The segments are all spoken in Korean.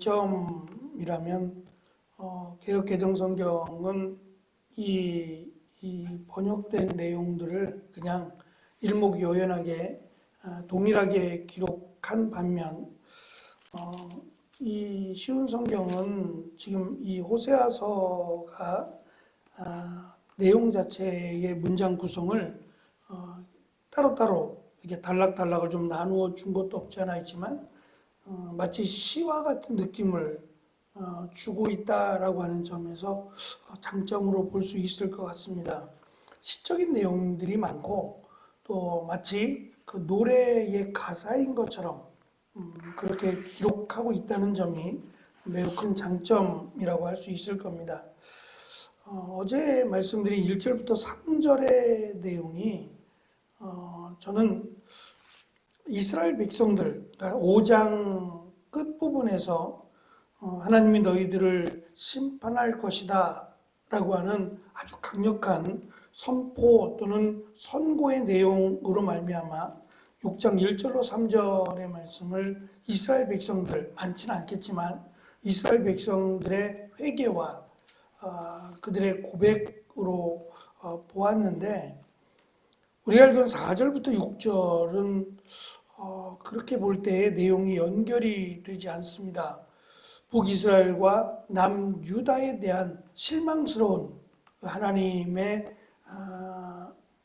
장점이라면 개역개정성경은 이 번역된 내용들을 그냥 일목요연하게 동일하게 기록한 반면 이 쉬운 성경은 지금 이 호세아서가 내용 자체의 문장 구성을 따로따로 이렇게 단락단락을 좀 나누어 준 것도 없지 않아 있지만 마치 시와 같은 느낌을 주고 있다라고 하는 점에서 장점으로 볼 수 있을 것 같습니다. 시적인 내용들이 많고 또 마치 그 노래의 가사인 것처럼 그렇게 기록하고 있다는 점이 매우 큰 장점이라고 할 수 있을 겁니다. 어제 말씀드린 1절부터 3절의 내용이 저는 이스라엘 백성들, 그러니까 5장 끝부분에서 하나님이 너희들을 심판할 것이다 라고 하는 아주 강력한 선포 또는 선고의 내용으로 말미암아 6장 1절로 3절의 말씀을 이스라엘 백성들, 많지는 않겠지만 이스라엘 백성들의 회개와 그들의 고백으로 보았는데, 우리가 알던 4절부터 6절은 그렇게 볼 때의 내용이 연결이 되지 않습니다. 북이스라엘과 남유다에 대한 실망스러운 하나님의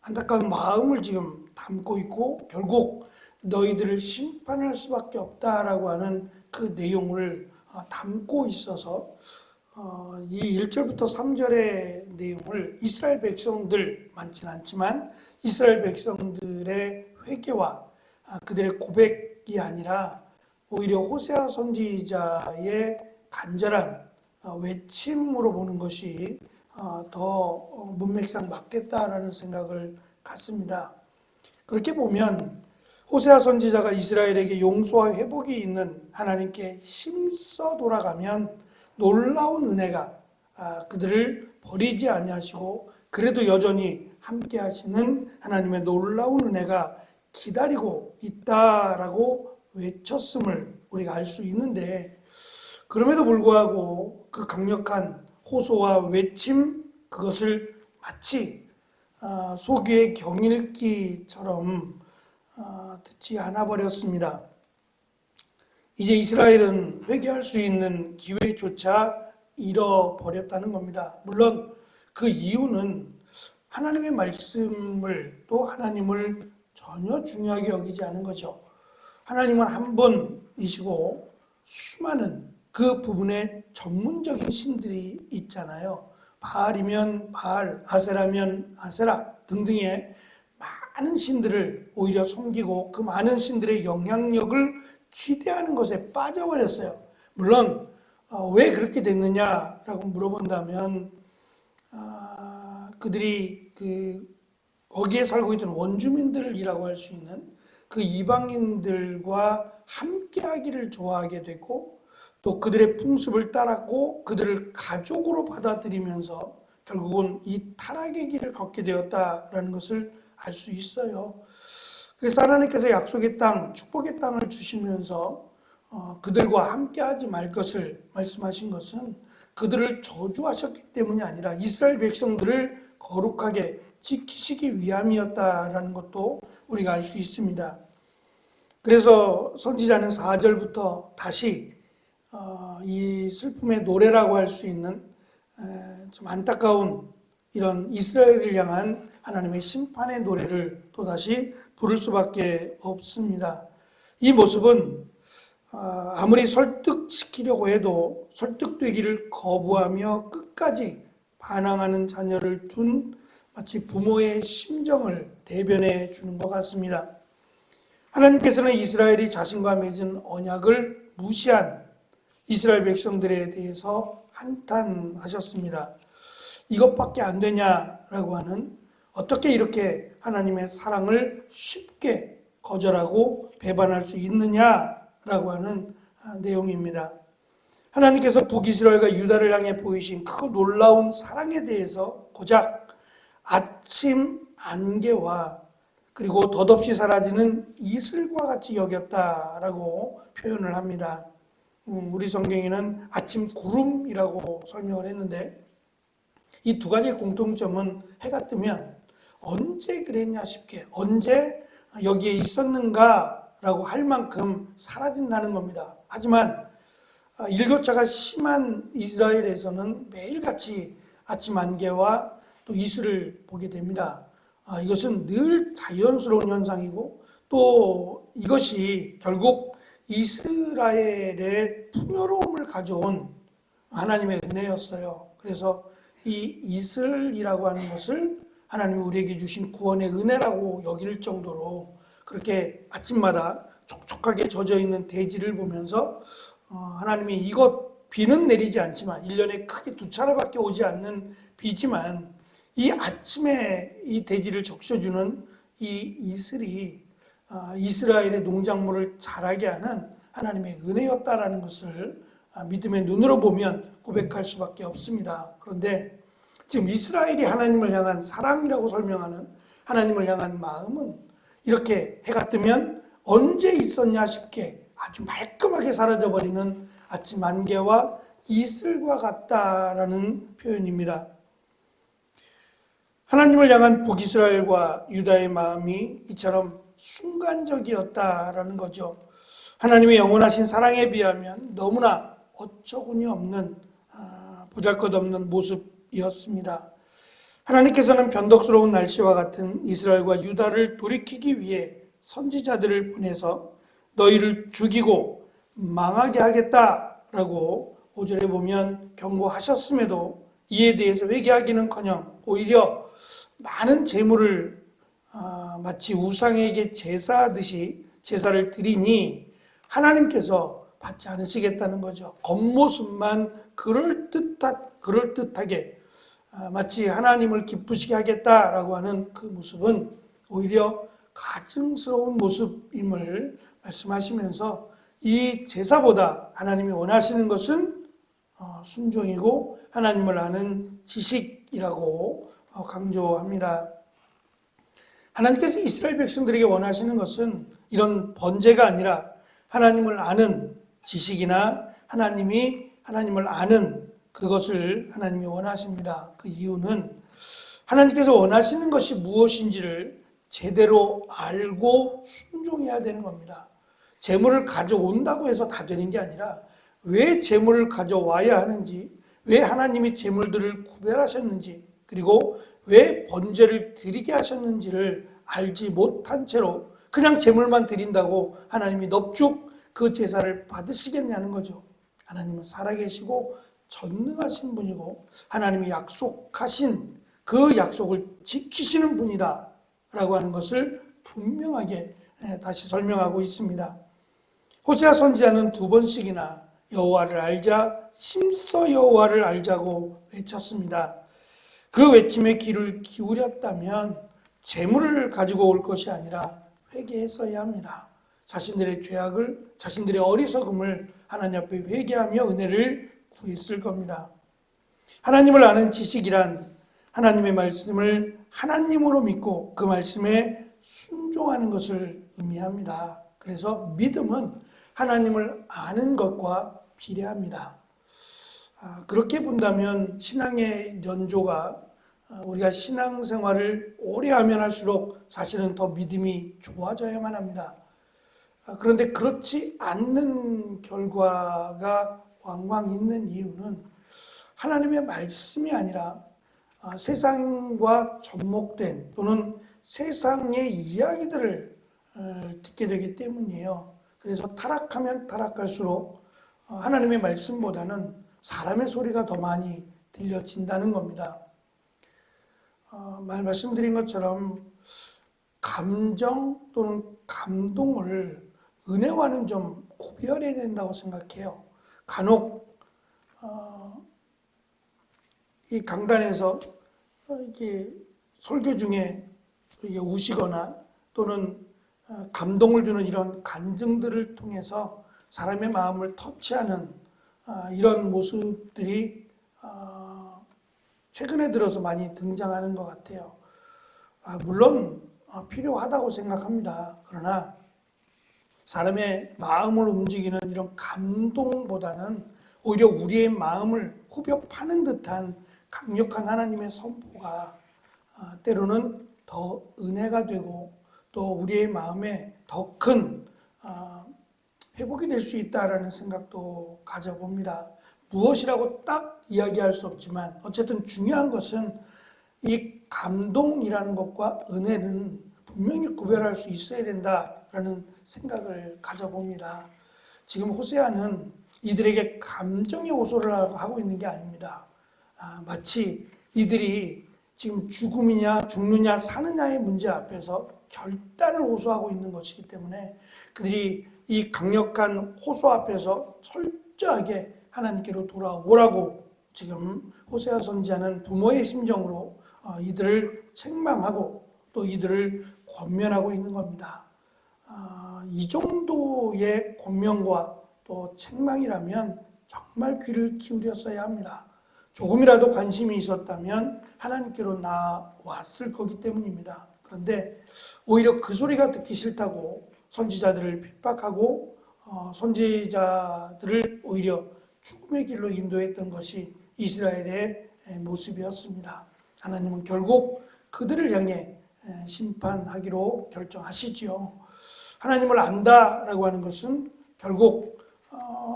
안타까운 마음을 지금 담고 있고 결국 너희들을 심판할 수밖에 없다라고 하는 그 내용을 담고 있어서 이 1절부터 3절의 내용을 이스라엘 백성들, 많지는 않지만 이스라엘 백성들의 회개와 그들의 고백이 아니라 오히려 호세아 선지자의 간절한 외침으로 보는 것이 더 문맥상 맞겠다라는 생각을 갖습니다. 그렇게 보면 호세아 선지자가 이스라엘에게 용서와 회복이 있는 하나님께 힘써 돌아가면 놀라운 은혜가 그들을 버리지 아니하시고 그래도 여전히 함께 하시는 하나님의 놀라운 은혜가 기다리고 있다라고 외쳤음을 우리가 알 수 있는데, 그럼에도 불구하고 그 강력한 호소와 외침, 그것을 마치 소귀의 경읽기처럼 듣지 않아 버렸습니다. 이제 이스라엘은 회개할 수 있는 기회조차 잃어버렸다는 겁니다. 물론 그 이유는 하나님의 말씀을 또 하나님을 전혀 중요하게 여기지 않은 거죠. 하나님은 한 분이시고 수많은 그 부분에 전문적인 신들이 있잖아요. 바알이면 바알, 아세라면 아세라 등등의 많은 신들을 오히려 섬기고 그 많은 신들의 영향력을 기대하는 것에 빠져버렸어요. 물론 왜 그렇게 됐느냐라고 물어본다면 그들이 거기에 살고 있던 원주민들이라고 할 수 있는 그 이방인들과 함께하기를 좋아하게 되고 또 그들의 풍습을 따랐고 그들을 가족으로 받아들이면서 결국은 이 타락의 길을 걷게 되었다라는 것을 알 수 있어요. 그래서 하나님께서 약속의 땅, 축복의 땅을 주시면서 그들과 함께하지 말 것을 말씀하신 것은 그들을 저주하셨기 때문이 아니라 이스라엘 백성들을 거룩하게 지키시기 위함이었다라는 것도 우리가 알 수 있습니다. 그래서 선지자는 4절부터 다시 이 슬픔의 노래라고 할 수 있는 좀 안타까운 이런 이스라엘을 향한 하나님의 심판의 노래를 또다시 부를 수밖에 없습니다. 이 모습은 아무리 설득시키려고 해도 설득되기를 거부하며 끝까지 반항하는 자녀를 둔 마치 부모의 심정을 대변해 주는 것 같습니다. 하나님께서는 이스라엘이 자신과 맺은 언약을 무시한 이스라엘 백성들에 대해서 한탄하셨습니다. 이것밖에 안 되냐라고 하는, 어떻게 이렇게 하나님의 사랑을 쉽게 거절하고 배반할 수 있느냐라고 하는 내용입니다. 하나님께서 북이스라엘과 유다를 향해 보이신 그 놀라운 사랑에 대해서 고작 아침 안개와 그리고 덧없이 사라지는 이슬과 같이 여겼다라고 표현을 합니다. 우리 성경에는 아침 구름이라고 설명을 했는데 이 두 가지의 공통점은 해가 뜨면 언제 그랬냐 싶게 언제 여기에 있었는가라고 할 만큼 사라진다는 겁니다. 하지만 일교차가 심한 이스라엘에서는 매일같이 아침 안개와 또 이슬을 보게 됩니다. 이것은 늘 자연스러운 현상이고 또 이것이 결국 이스라엘의 풍요로움을 가져온 하나님의 은혜였어요. 그래서 이 이슬이라고 하는 것을 하나님이 우리에게 주신 구원의 은혜라고 여길 정도로 그렇게 아침마다 촉촉하게 젖어 있는 대지를 보면서 하나님이 이것 비는 내리지 않지만 1년에 크게 두 차례밖에 오지 않는 비지만 이 아침에 이 대지를 적셔주는 이 이슬이 이스라엘의 농작물을 자라게 하는 하나님의 은혜였다라는 것을 믿음의 눈으로 보면 고백할 수밖에 없습니다. 그런데 지금 이스라엘이 하나님을 향한 사랑이라고 설명하는 하나님을 향한 마음은 이렇게 해가 뜨면 언제 있었냐 싶게 아주 말끔하게 사라져버리는 아침 안개와 이슬과 같다라는 표현입니다. 하나님을 향한 북이스라엘과 유다의 마음이 이처럼 순간적이었다라는 거죠. 하나님의 영원하신 사랑에 비하면 너무나 어처구니 없는 보잘것없는 모습이었습니다. 하나님께서는 변덕스러운 날씨와 같은 이스라엘과 유다를 돌이키기 위해 선지자들을 보내서 너희를 죽이고 망하게 하겠다라고 5절에 보면 경고하셨음에도 이에 대해서 회개하기는커녕 오히려 많은 제물을 마치 우상에게 제사하듯이 제사를 드리니 하나님께서 받지 않으시겠다는 거죠. 겉모습만 그럴듯하게 마치 하나님을 기쁘시게 하겠다라고 하는 그 모습은 오히려 가증스러운 모습임을 말씀하시면서 이 제사보다 하나님이 원하시는 것은 순종이고 하나님을 아는 지식이라고 강조합니다. 하나님께서 이스라엘 백성들에게 원하시는 것은 이런 번제가 아니라 하나님을 아는 지식이나 하나님을 아는 그것을 하나님이 원하십니다. 그 이유는 하나님께서 원하시는 것이 무엇인지를 제대로 알고 순종해야 되는 겁니다. 재물을 가져온다고 해서 다 되는 게 아니라 왜 재물을 가져와야 하는지, 왜 하나님이 재물들을 구별하셨는지, 그리고 왜 번제를 드리게 하셨는지를 알지 못한 채로 그냥 재물만 드린다고 하나님이 넙죽 그 제사를 받으시겠냐는 거죠. 하나님은 살아계시고 전능하신 분이고 하나님이 약속하신 그 약속을 지키시는 분이다 라고 하는 것을 분명하게 다시 설명하고 있습니다. 호세아 선지자는 2번씩이나 여호와를 알자, 심써 여호와를 알자고 외쳤습니다. 그 외침에 귀를 기울였다면 재물을 가지고 올 것이 아니라 회개했어야 합니다. 자신들의 죄악을, 자신들의 어리석음을 하나님 앞에 회개하며 은혜를 구했을 겁니다. 하나님을 아는 지식이란 하나님의 말씀을 하나님으로 믿고 그 말씀에 순종하는 것을 의미합니다. 그래서 믿음은 하나님을 아는 것과 비례합니다. 그렇게 본다면 신앙의 연조가 우리가 신앙생활을 오래 하면 할수록 사실은 더 믿음이 좋아져야만 합니다. 그런데 그렇지 않는 결과가 왕왕 있는 이유는 하나님의 말씀이 아니라 세상과 접목된 또는 세상의 이야기들을 듣게 되기 때문이에요. 그래서 타락하면 타락할수록 하나님의 말씀보다는 사람의 소리가 더 많이 들려진다는 겁니다. 말씀드린 것처럼 감정 또는 감동을 은혜와는 좀 구별해야 된다고 생각해요. 간혹 이 강단에서 이게 설교 중에 이게 우시거나 또는 감동을 주는 이런 간증들을 통해서 사람의 마음을 터치하는 이런 모습들이 최근에 들어서 많이 등장하는 것 같아요. 물론 필요하다고 생각합니다. 그러나 사람의 마음을 움직이는 이런 감동보다는 오히려 우리의 마음을 후벼 파는 듯한 강력한 하나님의 선포가 때로는 더 은혜가 되고 또 우리의 마음에 더 큰 회복이 될 수 있다라는 생각도 가져봅니다. 무엇이라고 딱 이야기할 수 없지만 어쨌든 중요한 것은 이 감동이라는 것과 은혜는 분명히 구별할 수 있어야 된다라는 생각을 가져봅니다. 지금 호세아는 이들에게 감정의 호소를 하고 있는 게 아닙니다. 마치 이들이 지금 죽음이냐 죽느냐 사느냐의 문제 앞에서 결단을 호소하고 있는 것이기 때문에 그들이 이 강력한 호소 앞에서 철저하게 하나님께로 돌아오라고 지금 호세아 선지자는 부모의 심정으로 이들을 책망하고 또 이들을 권면하고 있는 겁니다. 이 정도의 권면과 또 책망이라면 정말 귀를 기울였어야 합니다. 조금이라도 관심이 있었다면 하나님께로 나왔을 거기 때문입니다. 그런데 오히려 그 소리가 듣기 싫다고 선지자들을 핍박하고 선지자들을 오히려 죽음의 길로 인도했던 것이 이스라엘의 모습이었습니다. 하나님은 결국 그들을 향해 심판하기로 결정하시지요. 하나님을 안다라고 하는 것은 결국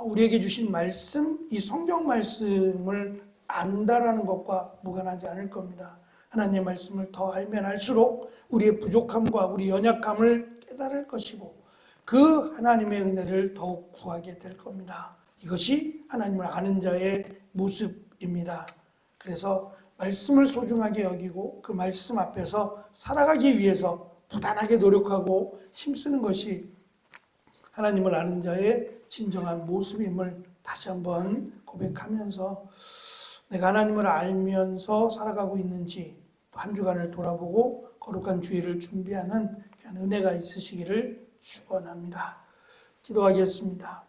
우리에게 주신 말씀, 이 성경 말씀을 안다라는 것과 무관하지 않을 겁니다. 하나님의 말씀을 더 알면 알수록 우리의 부족함과 우리 연약함을 깨달을 것이고 그 하나님의 은혜를 더욱 구하게 될 겁니다. 이것이 하나님을 아는 자의 모습입니다. 그래서 말씀을 소중하게 여기고 그 말씀 앞에서 살아가기 위해서 부단하게 노력하고 힘쓰는 것이 하나님을 아는 자의 진정한 모습임을 다시 한번 고백하면서 내가 하나님을 알면서 살아가고 있는지 또 한 주간을 돌아보고 거룩한 주일을 준비하는 은혜가 있으시기를 축원합니다. 기도하겠습니다.